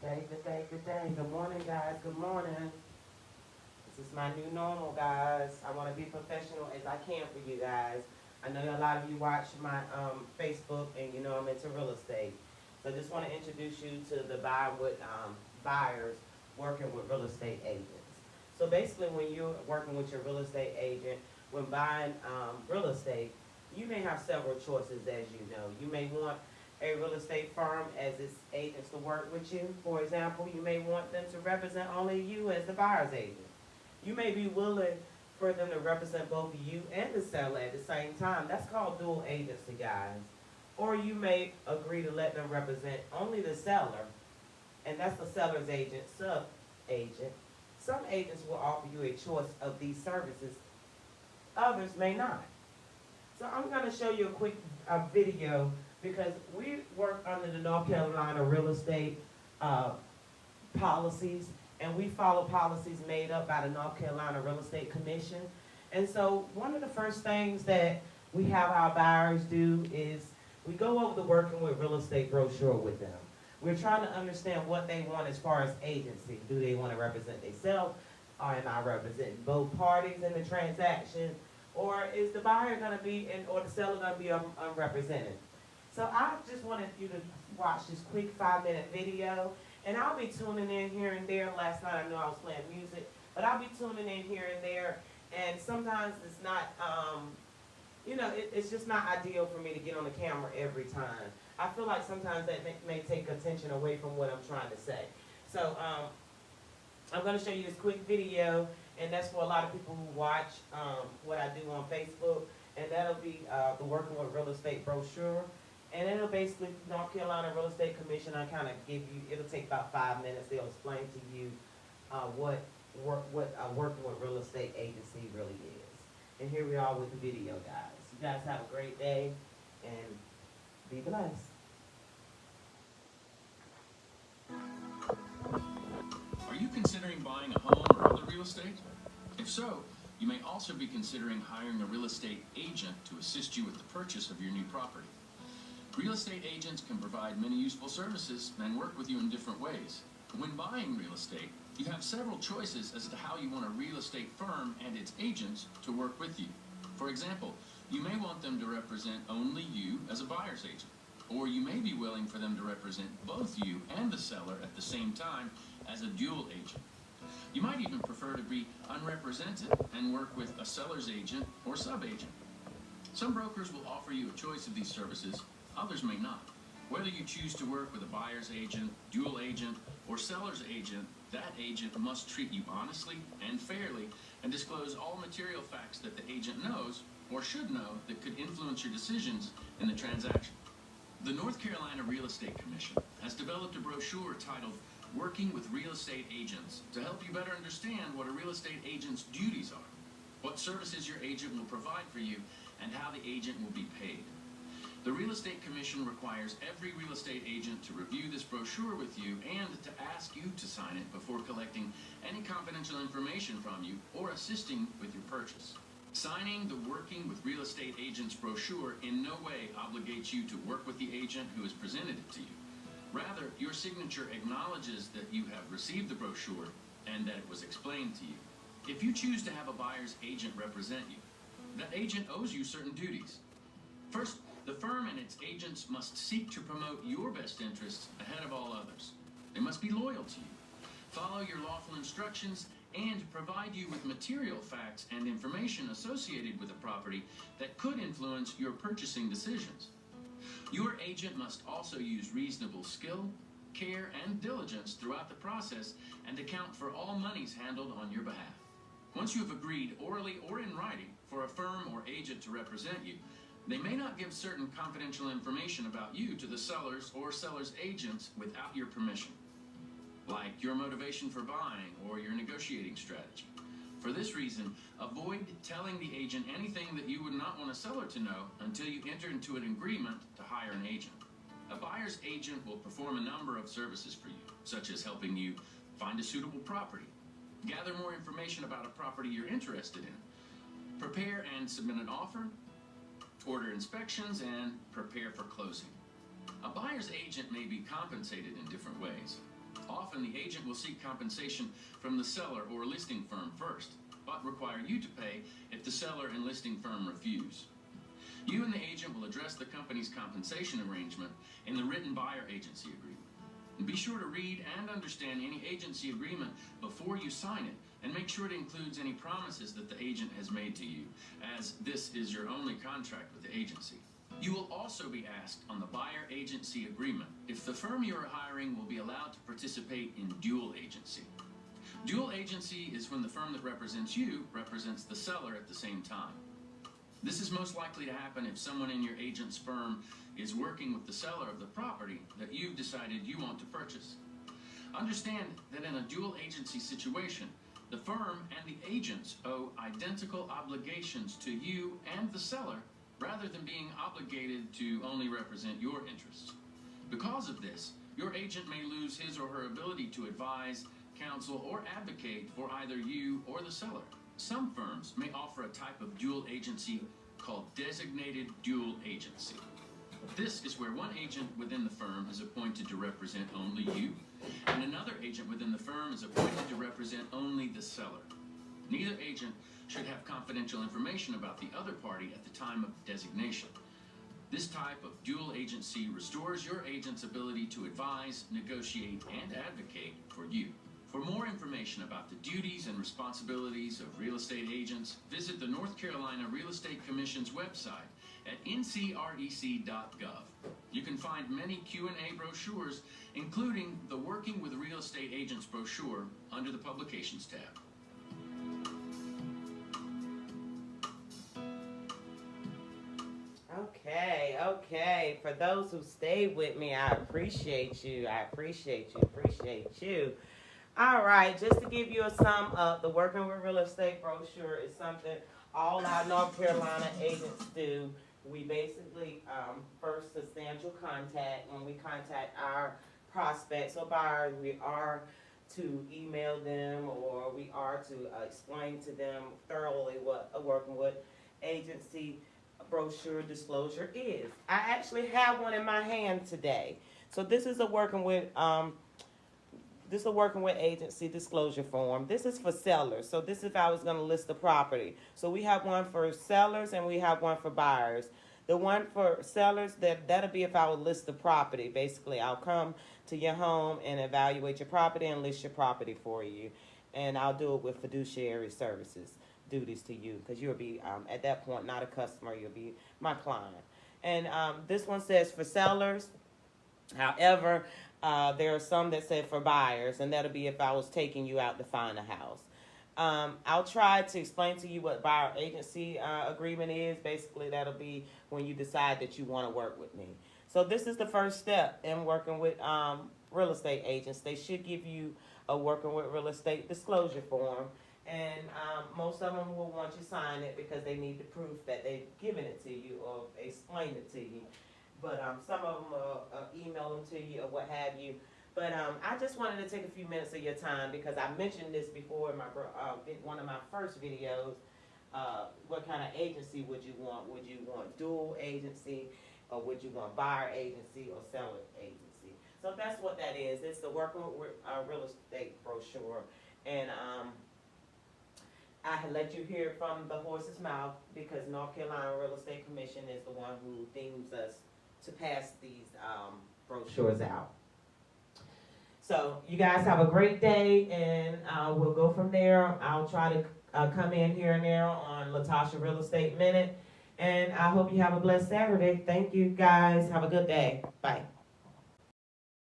Good day. Good morning, guys. Good morning. This is my new normal, guys. I want to be professional as I can for you guys. I know a lot of you watch my Facebook, and you know I'm into real estate. So I just want to introduce you to the buyers working with real estate agents. So basically, when you're working with your real estate agent, when buying real estate, you may have several choices, as you know. You may want a real estate firm as its agents to work with you. For example, you may want them to represent only you as the buyer's agent. You may be willing for them to represent both you and the seller at the same time. That's called dual agency, guys. Or you may agree to let them represent only the seller, and that's the seller's agent, sub-agent. Some agents will offer you a choice of these services. Others may not. So I'm going to show you a quick video because we work under the North Carolina real estate policies, and we follow policies made up by the North Carolina Real Estate Commission. And so one of the first things that we have our buyers do is we go over the working with real estate brochure with them. We're trying to understand what they want as far as agency. Do they want to represent themselves? Or am I representing both parties in the transaction? Or is the buyer going to be, or the seller going to be unrepresented? So I just wanted you to watch this quick 5-minute video, and I'll be tuning in here and there. Last night I know I was playing music, but I'll be tuning in here and there, and sometimes it's not, it's just not ideal for me to get on the camera every time. I feel like sometimes that may take attention away from what I'm trying to say. So I'm going to show you this quick video, and that's for a lot of people who watch what I do on Facebook, and that'll be the Working with Real Estate brochure. And it'll basically, North Carolina Real Estate Commission, I kind of give you, it'll take about 5 minutes. They'll explain to you what working with real estate agency really is. And here we are with the video, guys. You guys have a great day, and be blessed. Are you considering buying a home or other real estate? If so, you may also be considering hiring a real estate agent to assist you with the purchase of your new property. Real estate agents can provide many useful services and work with you in different ways. When buying real estate, you have several choices as to how you want a real estate firm and its agents to work with you. For example, you may want them to represent only you as a buyer's agent, or you may be willing for them to represent both you and the seller at the same time as a dual agent. You might even prefer to be unrepresented and work with a seller's agent or sub-agent. Some brokers will offer you a choice of these services, others may not. Whether you choose to work with a buyer's agent, dual agent, or seller's agent, that agent must treat you honestly and fairly and disclose all material facts that the agent knows or should know that could influence your decisions in the transaction. The North Carolina Real Estate Commission has developed a brochure titled Working with Real Estate Agents to help you better understand what a real estate agent's duties are, what services your agent will provide for you, and how the agent will be paid. The Real Estate Commission requires every real estate agent to review this brochure with you and to ask you to sign it before collecting any confidential information from you or assisting with your purchase. Signing the Working with Real Estate Agents brochure in no way obligates you to work with the agent who has presented it to you. Rather, your signature acknowledges that you have received the brochure and that it was explained to you. If you choose to have a buyer's agent represent you, that agent owes you certain duties. First, the firm and its agents must seek to promote your best interests ahead of all others. They must be loyal to you, follow your lawful instructions, and provide you with material facts and information associated with a property that could influence your purchasing decisions. Your agent must also use reasonable skill, care, and diligence throughout the process and account for all monies handled on your behalf. Once you have agreed orally or in writing for a firm or agent to represent you, they may not give certain confidential information about you to the sellers or seller's agents without your permission, like your motivation for buying or your negotiating strategy. For this reason, avoid telling the agent anything that you would not want a seller to know until you enter into an agreement to hire an agent. A buyer's agent will perform a number of services for you, such as helping you find a suitable property, gather more information about a property you're interested in, prepare and submit an offer, order inspections, and prepare for closing. A buyer's agent may be compensated in different ways. Often the agent will seek compensation from the seller or listing firm first, but require you to pay if the seller and listing firm refuse. You and the agent will address the company's compensation arrangement in the written buyer agency agreement. And be sure to read and understand any agency agreement before you sign it, and make sure it includes any promises that the agent has made to you, as this is your only contract with the agency. You will also be asked on the buyer agency agreement if the firm you are hiring will be allowed to participate in dual agency. Dual agency is when the firm that represents you represents the seller at the same time. This is most likely to happen if someone in your agent's firm is working with the seller of the property that you've decided you want to purchase. Understand that in a dual agency situation, the firm and the agents owe identical obligations to you and the seller, rather than being obligated to only represent your interests. Because of this, your agent may lose his or her ability to advise, counsel, or advocate for either you or the seller. Some firms may offer a type of dual agency called designated dual agency. This is where one agent within the firm is appointed to represent only you, and another agent within the firm is appointed to represent only the seller. Neither agent should have confidential information about the other party at the time of designation. This type of dual agency restores your agent's ability to advise, negotiate, and advocate for you. For more information about the duties and responsibilities of real estate agents, visit the North Carolina Real Estate Commission's website at ncrec.gov. You can find many Q&A brochures, including the Working with Real Estate Agents brochure, under the Publications tab. Okay. For those who stayed with me, I appreciate you. Appreciate you. All right, just to give you a sum up, the Working with Real Estate brochure is something all our North Carolina agents do. We basically, first, substantial contact. When we contact our prospects or buyers, we are to email them, or we are to explain to them thoroughly what a Working with agency brochure disclosure is. I actually have one in my hand today. So this is a Working with agency disclosure form. This is for sellers. So this is if I was going to list the property. So we have one for sellers and we have one for buyers. The one for sellers, that'll be if I would list the property. Basically, I'll come to your home and evaluate your property and list your property for you. And I'll do it with fiduciary services duties to you, because you'll be, at that point, not a customer. You'll be my client. And this one says for sellers. However, there are some that say for buyers, and that'll be if I was taking you out to find a house. I'll try to explain to you what buyer agency agreement is. Basically, that'll be when you decide that you want to work with me. So this is the first step in working with real estate agents. They should give you a Working with Real Estate disclosure form, and most of them will want you to sign it because they need the proof that they've given it to you or explained it to you. But some of them will email them to you or what have you. But I just wanted to take a few minutes of your time because I mentioned this before in my one of my first videos. What kind of agency would you want? Would you want dual agency, or would you want buyer agency or seller agency? So that's what that is. It's the Working with Real Estate brochure. And I had let you hear it from the horse's mouth because North Carolina Real Estate Commission is the one who deems us to pass these brochures out. So you guys have a great day, and we'll go from there. I'll try to come in here and there on Latasha Real Estate Minute, and I hope you have a blessed Saturday. Thank you, guys. Have a good day. Bye.